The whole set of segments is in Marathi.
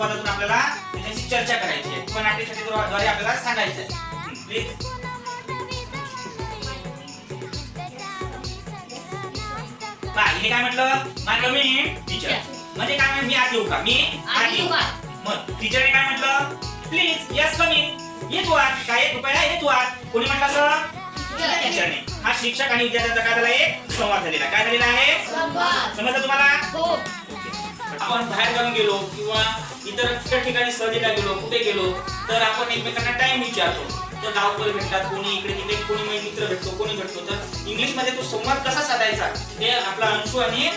संवादातून आपल्याला त्याच्याशी चर्चा करायची आहे किंवा नाट्यछटाद्वारे आपल्याला सांगायचं आहे. प्लीज. हिने काय म्हटलं, माय कमिंग टीचर. म्हणजे काय, मी आत येऊ का? मी आत येऊ. मग टीचरने काय म्हटलं, प्लीज यस कमिंग. ये तू आत. काय आहे कृपया, ये तू आत. कोणी म्हटलं असं? टीचरने. हा शिक्षक आणि विद्यार्थ्यांचा काय झाला एक संवाद झालेला. काय झालेला आहे? संवाद. समजलं तुम्हाला? हो. आपण बाहेर जाऊन गेलो किंवा इतर ठिकाणी सहलीला गेलो, कुठे गेलो तर आपण एकमेकांना टाइम विचारतो. तर गावकरी भेटतात, कोणी इकडे तिकडे, कोणी मित्र भेटतो, कोणी भेटतो. तर इंग्लिश मध्ये तो संवाद कसा साधायचा हे आपला अंशू आणि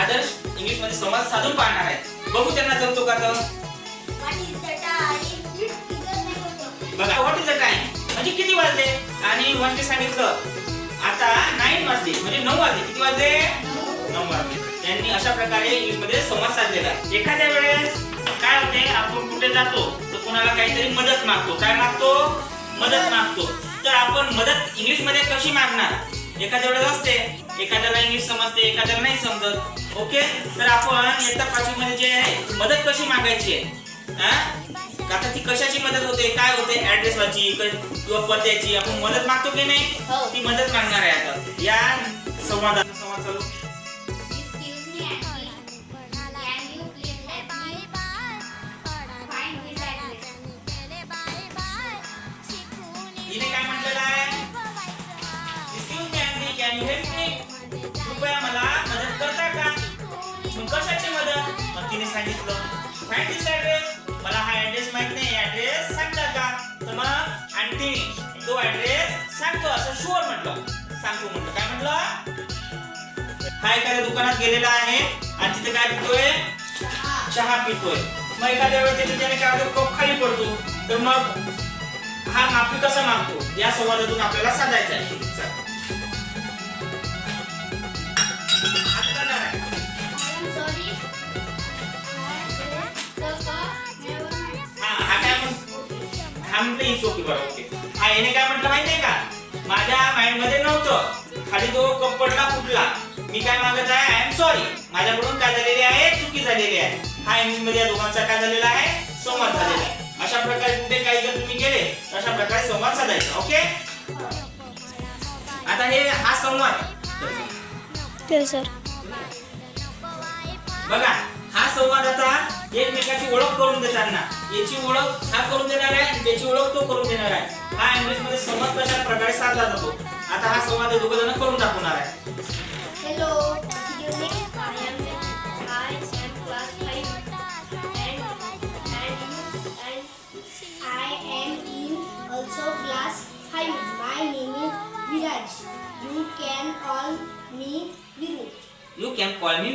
आदर्श इंग्लिश मध्ये संवाद साधून पाहणार आहे. बघू त्यांना जमतो का? तर बघा, व्हॉट इज द टाइम म्हणजे किती वाजले. आणि वनने सांगितलं आता 9 वाजले म्हणजे 9 वाजले. किती वाजले? 9 वाजले. त्यांनी अशा प्रकारे इंग्लिश मध्ये संवाद साधलेला आहे. एखाद्या वेळेस काय होते, आपण कुठे जातो तर कोणाला काहीतरी मदत मागतो. काय मागतो? मदत मागतो. तर आपण मदत इंग्लिश मध्ये कशी मागणार? एखाद्या वेळेस असते एखाद्याला इंग्लिश समजते, एखाद्याला नाही समजत. ओके, तर आपण इयत्ता 5वी मध्ये जे आहे मदत कशी मागायची आहे, आता ती कशाची मदत होते, काय होते, ऍड्रेस वाची किंवा पत्त्याची आपण मदत मागतो की नाही, ती मदत मागणार आहे. आता या संवादाचा संवाद चालू. हिने काय म्हटलेलं आहे, excuse me aunty, can you help me. कृपया मला मदत करता का? मग कशाची मदत? मग तिने सांगितलं फाइंड दिस ऍड्रेस. मला हा ऍड्रेस माहित नाही, ऍड्रेस सांगता का? तर मग आंटीने तो ऍड्रेस सांगतो असं शुअर म्हटलं. सांगतो म्हटलं. काय म्हटलं, हा एखाद्या दुकानात गेलेला आहे आणि तिथे काय पितोय, चहा पितोय. मग एखाद्या वेळेस त्याने काय होतं, कप खाली पडतो. तर मग हा माफी कसा मागतो या संवादातून आपल्याला साधायचा आहे. हा याने काय म्हटलं माहितीये का, माझ्या माइंड मध्ये नव्हतं, खाली तो कप पडला फुटला, मी काय मागत आहे, आय एम सॉरी. माझ्याकडून काय झालेली आहे, चुकी झालेली आहे. हा इंग्लिश मध्ये या दोघांचा काय झालेला आहे, संवाद झालेला आहे. अशा प्रकारे कुठे काही जर तुम्ही गेले अशा प्रकारे संवाद साधायचा. ओके, आता हे हा संवाद सर बघा, हा संवाद आता एकमेकाची ओळख करून देताना याची ओळख हा करून देणार आहे आणि त्याची ओळख तो करून देणार आहे. हा इंग्लिश मध्ये संवाद कशा प्रकारे साधला जातो आता हा संवाद दोघे जण करून दाखवणार आहे. Hello, also class 5. My name is Viraj. You can call me Viru. You can call me